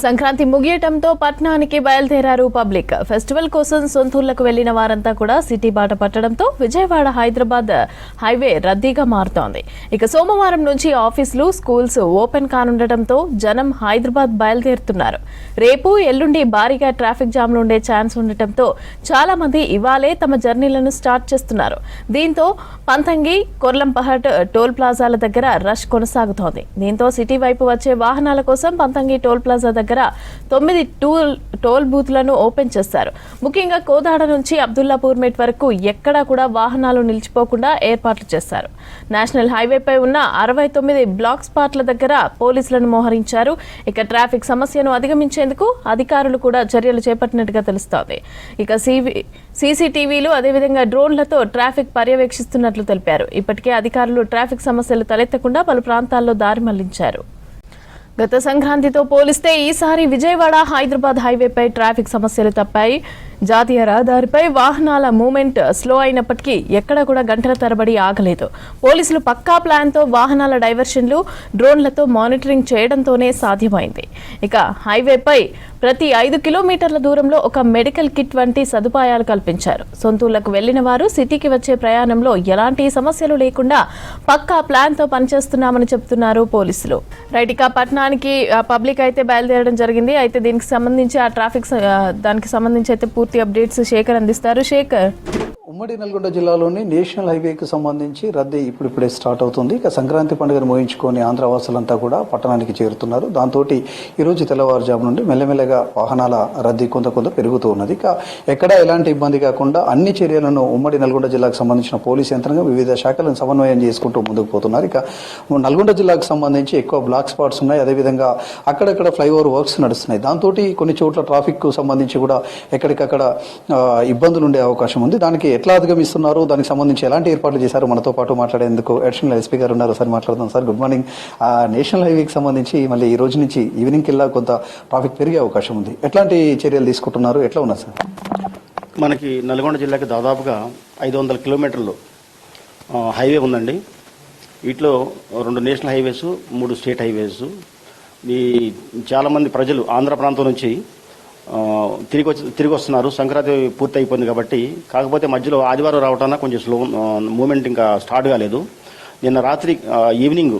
సంక్రాంతి ముగియటంతో పట్నానికి బయలుదేరారు public. Festival కోసం సొంతూర్లకు వెళ్లిన వారంతా కూడా సిటీ బాట పట్టడంతో విజయవాడ హైదరాబాద్ హైవే రద్దీగా మారుతోంది. ఇక సోమవారం నుంచి ఆఫీసులు, స్కూల్స్ ఓపెన్ కానుండటంతో జనం హైదరాబాద్ బయలుదేరుతున్నారు. రేపు, ఎల్లుండి భారీగా ట్రాఫిక్ జామ్లు ఉండే ఛాన్స్ ఉండటంతో చాలా మంది ఇవాళే తమ జర్నీలను స్టార్ట్ చేస్తున్నారు. దీంతో పంతంగి, కొర్లంపహట్ టోల్ ప్లాజాల దగ్గర రష్ కొనసాగుతోంది. దీంతో సిటీ వైపు వచ్చే వాహనాల కోసం పంతంగి టోల్ ప్లాజా దగ్గర 9 టోల్ బూత్లను ఓపెన్ చేశారు. ముఖ్యంగా కోదాడ నుంచి అబ్దుల్లాపూర్ మెట్ వరకు ఎక్కడా కూడా వాహనాలు నిలిచిపోకుండా ఏర్పాట్లు చేశారు. నేషనల్ హైవేపై ఉన్న 69 బ్లాక్ స్పాట్ల దగ్గర పోలీసులను మోహరించారు. ఇక ట్రాఫిక్ సమస్యను అధిగమించేందుకు అధికారులు కూడా చర్యలు చేపట్టినట్టుగా తెలుస్తోంది. ఇక సీసీటీవీలు అదేవిధంగా డ్రోన్లతో ట్రాఫిక్ పర్యవేక్షిస్తున్నట్లు తెలిపారు. ఇప్పటికే అధికారులు ట్రాఫిక్ సమస్యలు తలెత్తకుండా పలు ప్రాంతాల్లో దారి మళ్లించారు. గత సంక్రాంతితో పోలిస్తే ఈసారి విజయవాడ హైదరాబాద్ హైవేపై ట్రాఫిక్ సమస్యలు తప్పాయి. జాతీయ రహదారిపై వాహనాల మూవ్మెంట్ స్లో అయినప్పటికీ ఎక్కడ కూడా గంటల తరబడి ఆగలేదు. పోలీసులు పక్కా ప్లాన్తో వాహనాల డైవర్షన్లు, డ్రోన్లతో మానిటరింగ్ చేయడంతోనే సాధ్యమైంది. ఇక హైవేపై ప్రతి 5 కిలోమీటర్ల దూరంలో ఒక మెడికల్ కిట్ వంటి సదుపాయాలు కల్పించారు. సొంతూళ్లకు వెళ్లిన వారు సిటీకి వచ్చే ప్రయాణంలో ఎలాంటి సమస్యలు లేకుండా పక్కా ప్లాన్తో పనిచేస్తున్నామని చెబుతున్నారు పోలీసులు. రైట్, ఇక పట్టణానికి పబ్లిక్ అయితే బయలుదేరడం జరిగింది. అయితే దీనికి సంబంధించి ఆ ట్రాఫిక్ దానికి సంబంధించి అయితే పూర్తి అప్డేట్స్ శేఖర్ అందిస్తారు. శేఖర్, ఉమ్మడి నల్గొండ జిల్లాలోని నేషనల్ హైవేకి సంబంధించి రద్దీ ఇప్పుడిప్పుడే స్టార్ట్ అవుతుంది. ఇక సంక్రాంతి పండుగను ముగించుకొని ఆంధ్రవాసులంతా కూడా పట్టణానికి చేరుతున్నారు. దాంతో ఈరోజు తెల్లవారుజాము నుండి మెల్లమెల్లగా వాహనాల రద్దీ కొంత పెరుగుతూ ఉన్నది. ఇక ఎక్కడా ఎలాంటి ఇబ్బంది కాకుండా అన్ని చర్యలను ఉమ్మడి నల్గొండ జిల్లాకు సంబంధించిన పోలీస్ యంత్రాంగం వివిధ శాఖలను సమన్వయం చేసుకుంటూ ముందుకు పోతున్నారు. ఇక నల్గొండ జిల్లాకు సంబంధించి ఎక్కువ బ్లాక్ స్పాట్స్ ఉన్నాయి. అదేవిధంగా అక్కడక్కడ ఫ్లైఓవర్ వర్క్స్ నడుస్తున్నాయి. దాంతో కొన్ని చోట్ల ట్రాఫిక్ కు సంబంధించి కూడా ఎక్కడికక్కడ ఇబ్బందులు ఉండే అవకాశం ఉంది. దానికి ఎట్లా అధిగమిస్తున్నారు, దానికి సంబంధించి ఎలాంటి ఏర్పాట్లు చేశారు, మనతో పాటు మాట్లాడేందుకు అడిషనల్ ఎస్పీ గారు ఉన్నారు. సార్ మాట్లాడుతున్నాం. Sir, good morning. నేషనల్ హైవేకి సంబంధించి మళ్ళీ ఈ రోజు నుంచి ఈవినింగ్ కిల్లా కొంత ట్రాఫిక్ పెరిగే అవకాశం ఉంది. ఎట్లాంటి చర్యలు తీసుకుంటున్నారు, ఎట్లా ఉన్నారు సార్? మనకి నల్గొండ జిల్లాకి దాదాపుగా 500 కిలోమీటర్లు హైవే ఉందండి. వీటిలో 2 నేషనల్ హైవేస్, 3 స్టేట్ హైవేస్. ఈ చాలామంది ప్రజలు ఆంధ్ర ప్రాంతం నుంచి తిరిగి వస్తున్నారు. సంక్రాంతి పూర్తి అయిపోయింది కాబట్టి. కాకపోతే మధ్యలో ఆదివారం రావటాన కొంచెం స్లో మూమెంట్ ఇంకా స్టార్ట్ కాలేదు. నిన్న రాత్రి ఈవినింగ్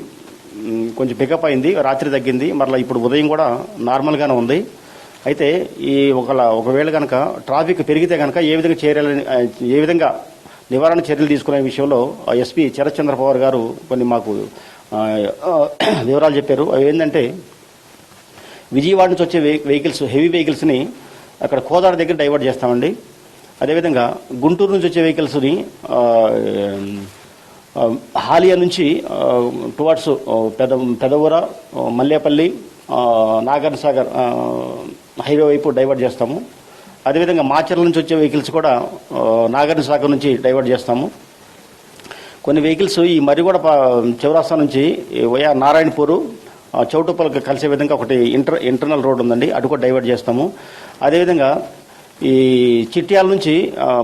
కొంచెం పికప్ అయింది, రాత్రి తగ్గింది. మరలా ఇప్పుడు ఉదయం కూడా నార్మల్గానే ఉంది. అయితే ఈ ఒకవేళ కనుక ట్రాఫిక్ పెరిగితే కనుక ఏ విధంగా నివారణ చర్యలు తీసుకునే విషయంలో ఎస్పీ శరత్ చంద్ర పవార్ గారు కొన్ని మాకు వివరాలు చెప్పారు. అవి ఏంటంటే, విజయవాడ నుంచి వచ్చే వెహికల్స్, హెవీ వెహికల్స్ని అక్కడ కోదాడ దగ్గర డైవర్ట్ చేస్తామండి. అదేవిధంగా గుంటూరు నుంచి వచ్చే వెహికల్స్ని హాలియా నుంచి టువర్డ్స్ పెదవూర, మల్లేపల్లి, నాగార్జున సాగర్ హైవే వైపు డైవర్ట్ చేస్తాము. అదేవిధంగా మాచర్ల నుంచి వచ్చే వెహికల్స్ కూడా నాగార్జున సాగర్ నుంచి డైవర్ట్ చేస్తాము. కొన్ని వెహికల్స్ ఈ మరిగూడ చౌరాస్తా నుంచి వయా నారాయణపూరు, చౌటుప్పలకు కలిసే విధంగా ఒకటి ఇంటర్నల్ రోడ్ ఉందండి, అటు కూడా డైవర్ట్ చేస్తాము. అదేవిధంగా ఈ చిట్యాల నుంచి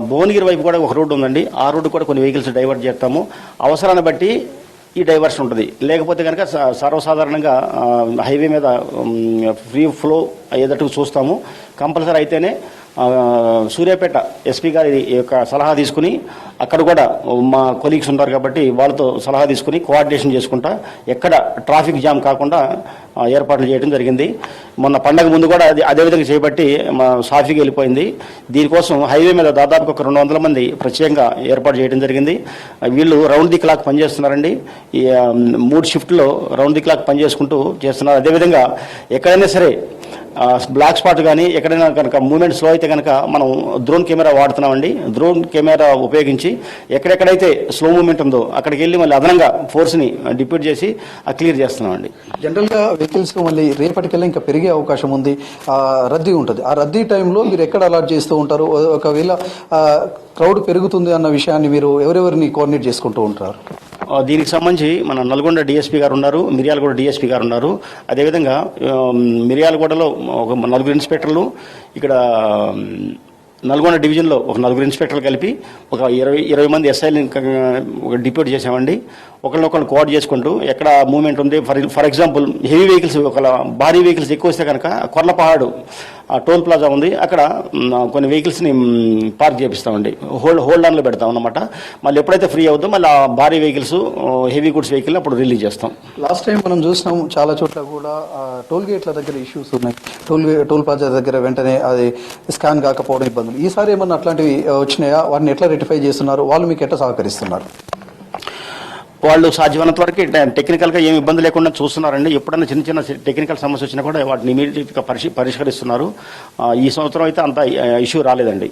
భువనగిరి వైపు కూడా ఒక రోడ్డు ఉందండి, ఆ రోడ్డు కూడా కొన్ని వెహికల్స్ డైవర్ట్ చేస్తాము. అవసరాన్ని బట్టి ఈ డైవర్షన్ ఉంటుంది. లేకపోతే కనుక సర్వసాధారణంగా హైవే మీద ఫ్రీ ఫ్లో అయ్యేటట్టు చూస్తాము. కంపల్సరీ అయితేనే సూర్యాపేట ఎస్పీ గారి యొక్క సలహా తీసుకుని, అక్కడ కూడా మా కొలీగ్స్ ఉంటారు కాబట్టి వాళ్ళతో సలహా తీసుకుని కోఆర్డినేషన్ చేసుకుంటా ఎక్కడ ట్రాఫిక్ జామ్ కాకుండా ఏర్పాట్లు చేయడం జరిగింది. మొన్న పండగ ముందు కూడా అదేవిధంగా చేపట్టి మా సాఫీగా వెళ్ళిపోయింది. దీనికోసం హైవే మీద దాదాపు ఒక 200 మంది ప్రత్యేకంగా ఏర్పాటు చేయడం జరిగింది. వీళ్ళు రౌండ్ ది క్లాక్ పనిచేస్తున్నారండి. ఈ 3 షిఫ్ట్లో రౌండ్ ది క్లాక్ పనిచేసుకుంటూ చేస్తున్నారు. అదేవిధంగా ఎక్కడైనా సరే బ్లాక్ స్పాట్ కానీ ఎక్కడైనా కనుక మూవ్మెంట్ స్లో అయితే కనుక మనం డ్రోన్ కెమెరా వాడుతున్నామండి. డ్రోన్ కెమెరా ఉపయోగించి ఎక్కడెక్కడైతే స్లో మూవ్మెంట్ ఉందో అక్కడికి వెళ్ళి మళ్ళీ అదనంగా ఫోర్స్ని డిప్యూట్ చేసి క్లియర్ చేస్తున్నామండి. జనరల్గా వెహికల్స్ మళ్ళీ రేపటికెళ్ళి ఇంకా పెరిగే అవకాశం ఉంది, రద్దీ ఉంటుంది. ఆ రద్దీ టైంలో మీరు ఎక్కడ అలాట్ చేస్తూ ఉంటారు? ఒకవేళ క్రౌడ్ పెరుగుతుంది అన్న విషయాన్ని మీరు ఎవరెవరిని కోఆర్డినేట్ చేసుకుంటూ ఉంటారు? దీనికి సంబంధించి మన నల్గొండ డిఎస్పీ గారు ఉన్నారు, మిర్యాలగూడ డిఎస్పీ గారు ఉన్నారు. అదేవిధంగా మిర్యాలగూడలో ఒక 4 ఇన్స్పెక్టర్లు, ఇక్కడ నల్గొండ డివిజన్లో ఒక 4 ఇన్స్పెక్టర్లు కలిపి ఒక 20 మంది ఎస్ఐని డిప్యూట్ చేశామండి. ఒకరినొకరు కోఆర్డ్ చేసుకుంటూ ఎక్కడ మూవ్మెంట్ ఉంది. ఫర్ ఎగ్జాంపుల్ హెవీ వెహికల్స్, ఒక భారీ వెహికల్స్ ఎక్కువ వస్తే కనుక కొర్లపహాడు టోల్ ప్లాజా ఉంది, అక్కడ కొన్ని వెహికల్స్ని పార్క్ చేపిస్తామండి, హోల్డ్ ఆన్లో పెడతాం అన్నమాట. మళ్ళీ ఎప్పుడైతే ఫ్రీ అవుతుందో మళ్ళీ ఆ భారీ వెహికల్స్, హెవీ గుడ్స్ వెహికల్ అప్పుడు రిలీజ్ చేస్తాం. లాస్ట్ టైం మనం చూసినాం చాలా చోట్ల కూడా టోల్ గేట్ల దగ్గర ఇష్యూస్ ఉన్నాయి, టోల్ ప్లాజా దగ్గర వెంటనే అది స్కాన్ కాకపోవడం ఇబ్బందులు. ఈసారి ఏమన్నా అట్లాంటివి వచ్చినాయా? వాటిని ఎట్లా రెక్టిఫై చేస్తున్నారు? వాళ్ళు మీకు ఎట్లా సహకరిస్తున్నారు? వాళ్ళు సాధ్యమైనంత వరకు టెక్నికల్గా ఏమి ఇబ్బంది లేకుండా చూస్తున్నారండి. ఎప్పుడైనా చిన్న చిన్న టెక్నికల్ సమస్య వచ్చినా కూడా వాటిని ఇమీడియట్గా పరిష్కరిస్తున్నారు. ఈ సంవత్సరం అయితే అంత ఇష్యూ రాలేదండి.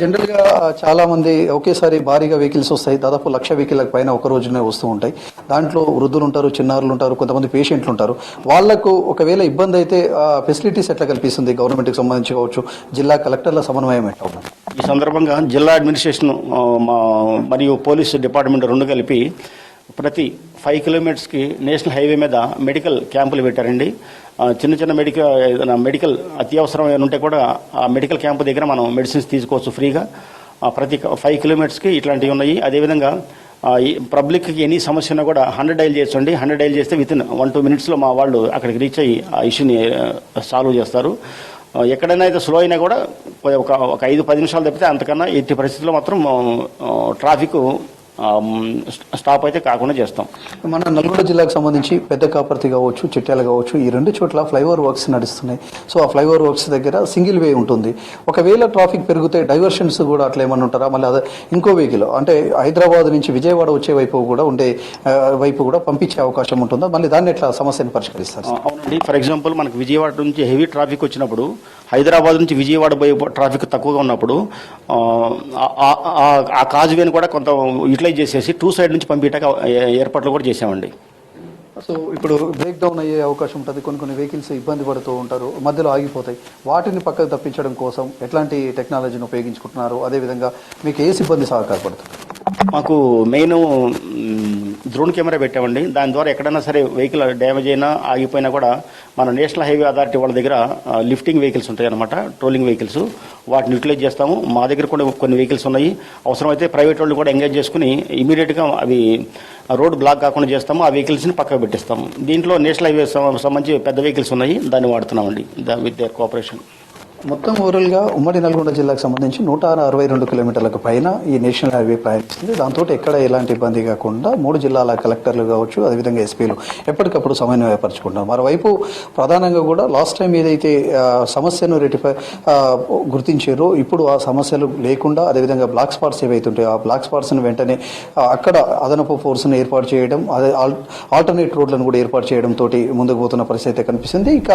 జనరల్గా చాలా మంది ఒకేసారి భారీగా వెహికల్స్ వస్తాయి, దాదాపు 1,00,000 వెహికల్ పైన ఒక రోజునే వస్తూ ఉంటాయి. దాంట్లో వృద్ధులు ఉంటారు, చిన్నారులు ఉంటారు, కొంతమంది పేషెంట్లు ఉంటారు. వాళ్లకు ఒకవేళ ఇబ్బంది అయితే ఫెసిలిటీస్ ఎట్లా కల్పిస్తుంది గవర్నమెంట్కి సంబంధించి కావచ్చు, జిల్లా కలెక్టర్ల సమన్వయం ఎట్లా ఉంది? ఈ సందర్భంగా జిల్లా అడ్మినిస్ట్రేషన్ మరియు పోలీసు డిపార్ట్మెంట్ రెండు కలిపి ప్రతి 5 కిలోమీటర్స్కి నేషనల్ హైవే మీద మెడికల్ క్యాంపులు పెట్టారండి. చిన్న చిన్న మెడికల్ అత్యవసరం ఉంటే కూడా ఆ మెడికల్ క్యాంపు దగ్గర మనం మెడిసిన్స్ తీసుకోవచ్చు ఫ్రీగా. ప్రతి 5 కిలోమీటర్స్కి ఇట్లాంటివి ఉన్నాయి. అదేవిధంగా పబ్లిక్కి ఎనీ సమస్య ఉన్నా కూడా 100 డైల్ చేయొచ్చండి. 100 డైల్ చేస్తే వితిన్ 1-2 మినిట్స్లో మా వాళ్ళు అక్కడికి రీచ్ అయ్యి ఆ ఇష్యూని సాల్వ్ చేస్తారు. ఎక్కడైనా అయితే స్లో అయినా కూడా ఒక 5-10 నిమిషాలు తప్పితే అంతకన్నా ఎట్టి పరిస్థితుల్లో మాత్రం ట్రాఫిక్ స్టాప్ అయితే కాకుండా చేస్తాం. మన నల్గొండ జిల్లాకు సంబంధించి పెద్ద కాపర్తి కావచ్చు, చిట్యాల కావచ్చు, ఈ 2 చోట్ల ఫ్లైఓవర్ వర్క్స్ నడుస్తున్నాయి. సో ఆ ఫ్లైఓవర్ వర్క్స్ దగ్గర సింగిల్ వే ఉంటుంది. ఒకవేళ ట్రాఫిక్ పెరిగితే డైవర్షన్స్ కూడా అట్లా ఏమన్నా ఉంటారా? మళ్ళీ అదే ఇంకో వెహికల్ అంటే హైదరాబాద్ నుంచి విజయవాడ వచ్చే వైపు కూడా పంపించే అవకాశం ఉంటుందా? మళ్ళీ దాన్ని ఎట్లా సమస్యను పరిష్కరిస్తారు? అవునండి. ఫర్ ఎగ్జాంపుల్ మనకు విజయవాడ నుంచి హెవీ ట్రాఫిక్ వచ్చినప్పుడు, హైదరాబాద్ నుంచి విజయవాడ పోయే ట్రాఫిక్ తక్కువగా ఉన్నప్పుడు ఆ కాజ్వేని కూడా కొంత యూటిలైజ్ చేసేసి 2 సైడ్ నుంచి పంపించడానికి ఏర్పాట్లు కూడా చేసామండి. సో ఇప్పుడు బ్రేక్ డౌన్ అయ్యే అవకాశం ఉంటుంది, కొన్ని వెహికల్స్ ఇబ్బంది పడుతూ ఉంటారు, మధ్యలో ఆగిపోతాయి. వాటిని పక్కకు తప్పించడం కోసం ఎట్లాంటి టెక్నాలజీని ఉపయోగించుకుంటున్నారు? అదేవిధంగా మీకు ఏ సిబ్బంది సహకారపడుతుంది? మాకు మెయిన్ డ్రోన్ కెమెరా పెట్టామండి. దాని ద్వారా ఎక్కడైనా సరే వెహికల్ డ్యామేజ్ అయినా ఆగిపోయినా కూడా మన నేషనల్ హైవే అథారిటీ వాళ్ళ దగ్గర లిఫ్టింగ్ వెహికల్స్ ఉంటాయి అన్నమాట, ట్రోలింగ్ వెహికల్స్. వాటిని యూటిలైజ్ చేస్తాము. మా దగ్గర కూడా కొన్ని వెహికల్స్ ఉన్నాయి. అవసరమైతే ప్రైవేట్ వాళ్ళు కూడా ఎంగేజ్ చేసుకుని ఇమీడియట్గా అవి రోడ్ బ్లాక్ కాకుండా చేస్తాము. ఆ వెహికల్స్ని పక్కకు పెట్టిస్తాము. దీంట్లో నేషనల్ హైవే సంబంధించి పెద్ద వెహికల్స్ ఉన్నాయి, దాన్ని వాడుతున్నామండి విత్ దేర్ కోఆపరేషన్. మొత్తం ఓవరాల్గా ఉమ్మడి నల్గొండ జిల్లాకు సంబంధించి 162 కిలోమీటర్లకు పైన ఈ నేషనల్ హైవే ప్రయాణిస్తుంది. దాంతో ఎక్కడ ఎలాంటి ఇబ్బంది కాకుండా 3 జిల్లాల కలెక్టర్లు కావచ్చు, అదేవిధంగా ఎస్పీలు ఎప్పటికప్పుడు సమన్వయపరచుకుంటాం. మరోవైపు ప్రధానంగా కూడా లాస్ట్ టైం ఏదైతే సమస్యను గుర్తించారో ఇప్పుడు ఆ సమస్యలు లేకుండా, అదేవిధంగా బ్లాక్ స్పాట్స్ ఏవైతే ఉంటాయో ఆ బ్లాక్ స్పాట్స్ను వెంటనే అక్కడ అదనపు ఫోర్స్ను ఏర్పాటు చేయడం, అదే ఆల్టర్నేట్ రోడ్లను కూడా ఏర్పాటు చేయడంతో ముందుకు పోతున్న పరిస్థితి కనిపిస్తుంది. ఇక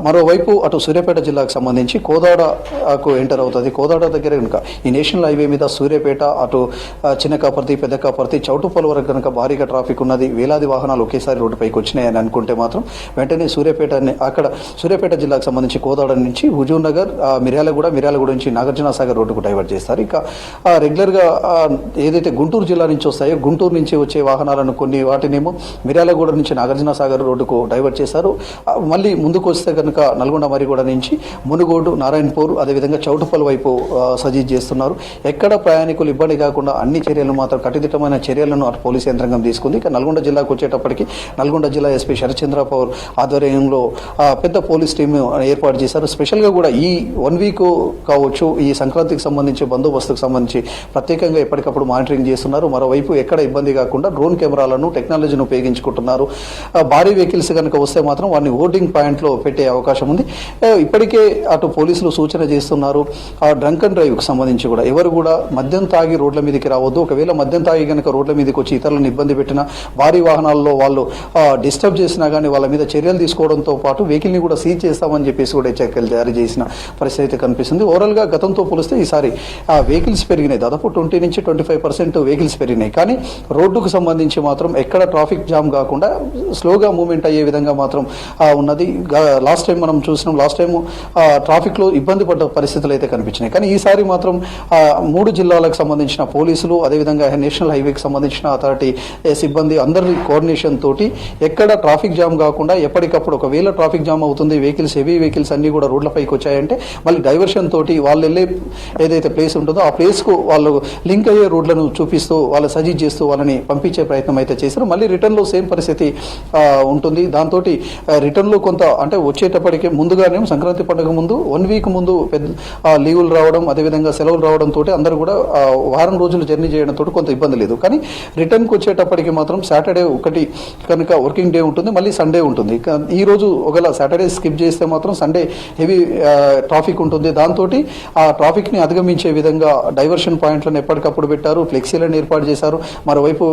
మరోవైపు అటు సూర్యాపేట జిల్లాకు సంబంధించి కోదాడకు ఎంటర్ అవుతుంది. కోదాడ దగ్గర కనుక ఈ నేషనల్ హైవే మీద సూర్యాపేట, అటు చిన్న కాపర్తి, పెద్ద కాపర్తి, చౌటుపల్లి వరకు కనుక భారీగా ట్రాఫిక్ ఉన్నది, వేలాది వాహనాలు ఒకేసారి రోడ్డుపైకి వచ్చినాయని అనుకుంటే మాత్రం వెంటనే సూర్యాపేట జిల్లాకు సంబంధించి కోదాడ నుంచి హుజూర్ నగర్, మిర్యాలగూడ నుంచి నాగార్జున సాగర్ రోడ్డుకు డైవర్ట్ చేస్తారు. ఇక రెగ్యులర్గా ఏదైతే గుంటూరు జిల్లా నుంచి వస్తాయో, గుంటూరు నుంచి వచ్చే వాహనాలను కొన్ని వాటినేమో మిర్యాలగూడ నుంచి నాగార్జున సాగర్ రోడ్డుకు డైవర్ట్ చేస్తారు. మళ్ళీ ముందుకు వస్తే కనుక నల్గొండ మరిగూడ నుంచి మునుగోడు, నారాయణపూర్, అదేవిధంగా చౌటుపల్లి వైపు సజీజ్ చేస్తున్నారు. ఎక్కడ ప్రయాణికులు ఇబ్బంది కాకుండా అన్ని చర్యలు మాత్రం కట్టుదిట్టమైన చర్యలను అటు పోలీసు యంత్రాంగం తీసుకుంది. ఇక నల్గొండ జిల్లాకు వచ్చేటప్పటికి నల్గొండ జిల్లా ఎస్పీ శరత్చంద్ర పౌర్ ఆధ్వర్యంలో పెద్ద పోలీస్ టీం ఏర్పాటు చేశారు. స్పెషల్గా కూడా ఈ 1 వీక్ కావచ్చు, ఈ సంక్రాంతికి సంబంధించి బందోబస్తుకు సంబంధించి ప్రత్యేకంగా ఎప్పటికప్పుడు మానిటరింగ్ చేస్తున్నారు. మరోవైపు ఎక్కడ ఇబ్బంది కాకుండా డ్రోన్ కెమెరాలను, టెక్నాలజీని ఉపయోగించుకుంటున్నారు. భారీ వెహికల్స్ కనుక వస్తే మాత్రం వాటిని హోర్డింగ్ పాయింట్లో పెట్టే అవకాశం ఉంది. ఇప్పటికే అటు పోలీసులు సూచన చేస్తున్నారు. ఆ డ్రంక్ అండ్ డ్రైవ్కి సంబంధించి కూడా ఎవరు కూడా మద్యం తాగి రోడ్ల మీదకి రావద్దు. ఒకవేళ మద్యం తాగి కనుక రోడ్ల మీదకి వచ్చి ఇతరులను ఇబ్బంది పెట్టినా, భారీ వాహనాల్లో వాళ్ళు డిస్టర్బ్ చేసినా కానీ వాళ్ళ మీద చర్యలు తీసుకోవడంతో పాటు వెహికల్ని కూడా సీజ్ చేస్తామని చెప్పేసి కూడా హెచ్చరికలు జారీ చేసిన పరిస్థితి కనిపిస్తుంది. ఓవరాల్గా గతంతో పోలిస్తే ఈసారి వెహికల్స్ పెరిగినాయి, దాదాపు 20-25% వెహికల్స్ పెరిగినాయి. కానీ రోడ్డుకు సంబంధించి మాత్రం ఎక్కడ ట్రాఫిక్ జామ్ కాకుండా స్లోగా మూవ్మెంట్ అయ్యే విధంగా మాత్రం ఉన్నది. లాస్ట్ టైం మనం చూసినాం, లాస్ట్ టైం ట్రాఫిక్లో ఇబ్బంది పడ్డ పరిస్థితులు అయితే కనిపించినాయి. కానీ ఈసారి మాత్రం 3 జిల్లాలకు సంబంధించిన పోలీసులు, అదేవిధంగా నేషనల్ హైవేకి సంబంధించిన అథారిటీ సిబ్బంది అందరి కోఆర్డినేషన్ తోటి ఎక్కడ ట్రాఫిక్ జామ్ కాకుండా ఎప్పటికప్పుడు ఒకవేళ ట్రాఫిక్ జామ్ అవుతుంది, హెవీ వెహికల్స్ అన్ని కూడా రోడ్లపైకి వచ్చాయంటే మళ్ళీ డైవర్షన్ తోటి వాళ్ళు వెళ్ళే ఏదైతే ప్లేస్ ఉంటుందో ఆ ప్లేస్కు వాళ్ళు లింక్ అయ్యే రోడ్లను చూపిస్తూ వాళ్ళు సజెస్ట్ చేస్తూ వాళ్ళని పంపించే ప్రయత్నం అయితే చేశారు. మళ్ళీ రిటర్న్లో సేమ్ పరిస్థితి ఉంటుంది. దాంతో రిటర్న్లో కొంత అంటే వచ్చేటప్పటికే ముందుగానే సంక్రాంతి పండుగ ముందు 1 వీక్ ముందు పెద్ద లీవులు రావడం, అదేవిధంగా సెలవులు రావడంతో అందరూ కూడా వారం రోజులు జర్నీ చేయడంతో కొంత ఇబ్బంది లేదు. కానీ రిటర్న్కి వచ్చేటప్పటికి మాత్రం సాటర్డే ఒకటి కనుక వర్కింగ్ డే ఉంటుంది, మళ్ళీ సండే ఉంటుంది. ఈ రోజు ఒకవేళ సాటర్డే స్కిప్ చేస్తే మాత్రం సండే హెవీ ట్రాఫిక్ ఉంటుంది. దాంతో ఆ ట్రాఫిక్ని అధిగమించే విధంగా డైవర్షన్ పాయింట్లను ఎప్పటికప్పుడు పెట్టారు, ఫ్లెక్సీలను ఏర్పాటు చేశారు. మరోవైపు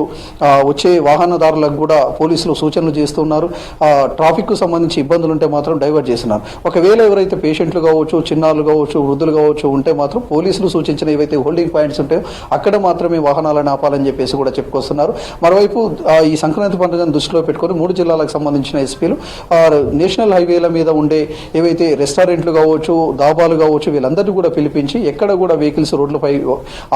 వచ్చే వాహనదారులకు కూడా పోలీసులు సూచనలు చేస్తున్నారు. ట్రాఫిక్కు సంబంధించి ఇబ్బందులు ఉంటే మాత్రం డైవర్ట్ చేస్తున్నారు. ఒకవేళ ఎవరైతే పేషెంట్లు కావచ్చు, చిన్నారులు కావచ్చు, వృద్ధులు కావచ్చు ఉంటే మాత్రం పోలీసులు సూచించిన ఏవైతే హోల్డింగ్ పాయింట్స్ ఉంటాయో అక్కడ మాత్రమే వాహనాలను ఆపాలని చెప్పేసి కూడా చెప్పుకొస్తున్నారు. మరోవైపు ఈ సంక్రాంతి పండుగను దృష్టిలో పెట్టుకొని 3 జిల్లాలకు సంబంధించిన ఎస్పీలు నేషనల్ హైవేల మీద ఉండే ఏవైతే రెస్టారెంట్లు కావచ్చు, దాబాలు కావచ్చు, వీళ్ళందరినీ కూడా పిలిపించి ఎక్కడ కూడా వెహికల్స్ రోడ్లపై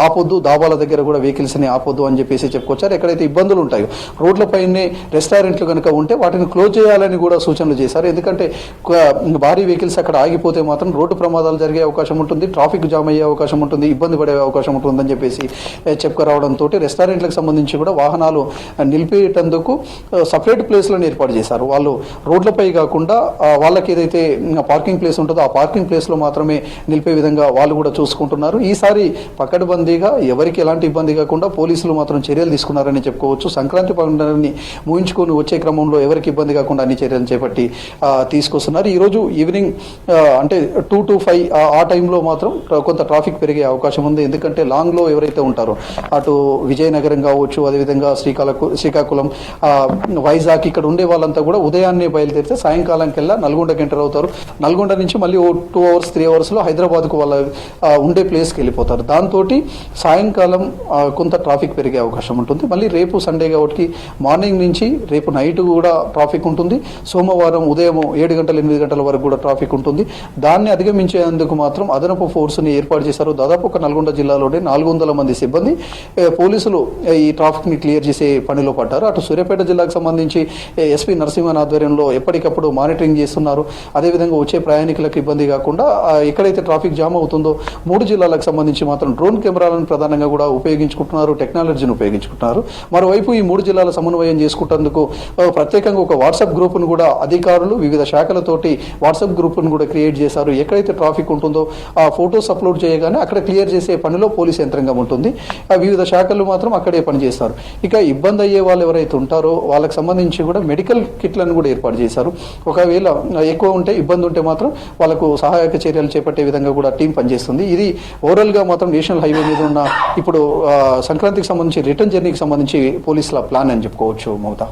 ఆపొద్దు, దాబాల దగ్గర కూడా వెహికల్స్ని ఆపొద్దు అని చెప్పేసి చెప్పుకొచ్చారు. ఎక్కడైతే ఇబ్బందులు ఉంటాయో రోడ్లపైనే రెస్టారెంట్లు కనుక ఉంటే వాటిని క్లోజ్ చేయాలని కూడా సూచనలు చేశారు. ఎందుకంటే భారీ వెహికల్స్ అక్కడ ఆగిపోతే మాత్రం రోడ్డు ప్రమాదాలు జరిగే అవకాశం ఉంటుంది, ట్రాఫిక్ జామ్ అయ్యే అవకాశం ఉంటుంది, ఇబ్బంది పడే అవకాశం ఉంటుందని చెప్పేసి చెప్పుకురావడంతో రెస్టారెంట్లకు సంబంధించి కూడా వాహనాలు నిలిపేటందుకు సపరేట్ ప్లేస్లను ఏర్పాటు చేశారు. వాళ్ళు రోడ్లపై కాకుండా వాళ్ళకి ఏదైతే పార్కింగ్ ప్లేస్ ఉంటుందో ఆ పార్కింగ్ ప్లేస్లో మాత్రమే నిలిపే విధంగా వాళ్ళు కూడా చూసుకుంటున్నారు. ఈసారి పకడ్బందీగా ఎవరికి ఎలాంటి ఇబ్బంది కాకుండా పోలీసులు మాత్రం చర్యలు తీసుకున్నారని చెప్పుకోవచ్చు. సంక్రాంతి పండుగని ముగించుకొని వచ్చే క్రమంలో ఎవరికి ఇబ్బంది కాకుండా అన్ని చర్యలు చేపట్టి తీసుకొస్తున్నారు. ఈరోజు ఈవినింగ్ అంటే 2 to 5 ఆ టైంలో మాత్రం కొంత ట్రాఫిక్ పెరిగే అవకాశం ఉంది. ఎందుకంటే లాంగ్లో ఎవరైతే ఉంటారో అటు విజయనగరం కావచ్చు, అదేవిధంగా శ్రీకాకుళం, వైజాగ్ ఇక్కడ ఉండే వాళ్ళంతా కూడా ఉదయాన్నే బయలుదేరితే సాయంకాలంకి వెళ్ళా నల్గొండకి ఎంటర్ అవుతారు. నల్గొండ నుంచి మళ్ళీ 2 hours 3 hours హైదరాబాద్కు వాళ్ళ ఉండే ప్లేస్కి వెళ్ళిపోతారు. దాంతో సాయంకాలం కొంత ట్రాఫిక్ పెరిగే అవకాశం ఉంటుంది. మళ్ళీ రేపు సండే కాబట్టి మార్నింగ్ నుంచి రేపు నైట్ కూడా ట్రాఫిక్ ఉంటుంది. సోమవారం ఉదయం 7 గంటల 8 గంటల వరకు కూడా ట్రాఫిక్ ఉంటుంది. దాన్ని అధిగమించేందుకు మాత్రం అదనపు ఫోర్స్ని ఏర్పాటు చేశారు. దాదాపు ఒక నల్గొండ జిల్లాలోనే 400 మంది సిబ్బంది పోలీసులు ఈ ట్రాఫిక్ని క్లియర్ చేసే పనిలో పడ్డారు. అటు సూర్యాపేట జిల్లాకు సంబంధించి ఎస్పీ నరసింహన్ ఆధ్వర్యంలో ఎప్పటికప్పుడు మానిటరింగ్ చేస్తున్నారు. అదేవిధంగా వచ్చే ప్రయాణికులకు ఇబ్బంది కాకుండా ఎక్కడైతే ట్రాఫిక్ జామ్ అవుతుందో 3 జిల్లాలకు సంబంధించి మాత్రం డ్రోన్ కెమెరాలను ప్రధానంగా కూడా ఉపయోగించుకుంటున్నారు, టెక్నాలజీని ఉపయోగించుకుంటున్నారు. మరోవైపు ఈ 3 జిల్లాల సమన్వయం చేసుకుంటేందుకు ప్రత్యేకంగా ఒక వాట్సాప్ గ్రూప్ను కూడా అధికారులు వివిధ శాఖలతోటి వాట్సాప్ గ్రూప్ను కూడా క్రియేట్ చేశారు. ఎక్కడైతే ట్రాఫిక్ ఉంటుందో ఆ ఫొటోస్ అప్లోడ్ చేయగానే అక్కడ క్లియర్ చేసే పనిలో పోలీస్ యంత్రాంగం ఉంటుంది. వివిధ శాఖలు మాత్రం అక్కడే పనిచేస్తారు. ఇక ఇబ్బంది అయ్యే వాళ్ళు ఎవరైతే ఉంటారో వాళ్ళకి సంబంధించి కూడా మెడికల్ కిట్లను కూడా ఏర్పాటు చేశారు. ఒకవేళ ఎక్కువ ఉంటే ఇబ్బంది ఉంటే మాత్రం వాళ్ళకు సహాయక చర్యలు చేపట్టే విధంగా కూడా టీం పనిచేస్తుంది. ఇది ఓవరాల్గా మాత్రం నేషనల్ హైవే మీద ఉన్న ఇప్పుడు సంక్రాంతికి సంబంధించి రిటర్న్ జర్నీకి సంబంధించి పోలీసుల ప్లాన్ అని చెప్పుకోవచ్చు. మమతా.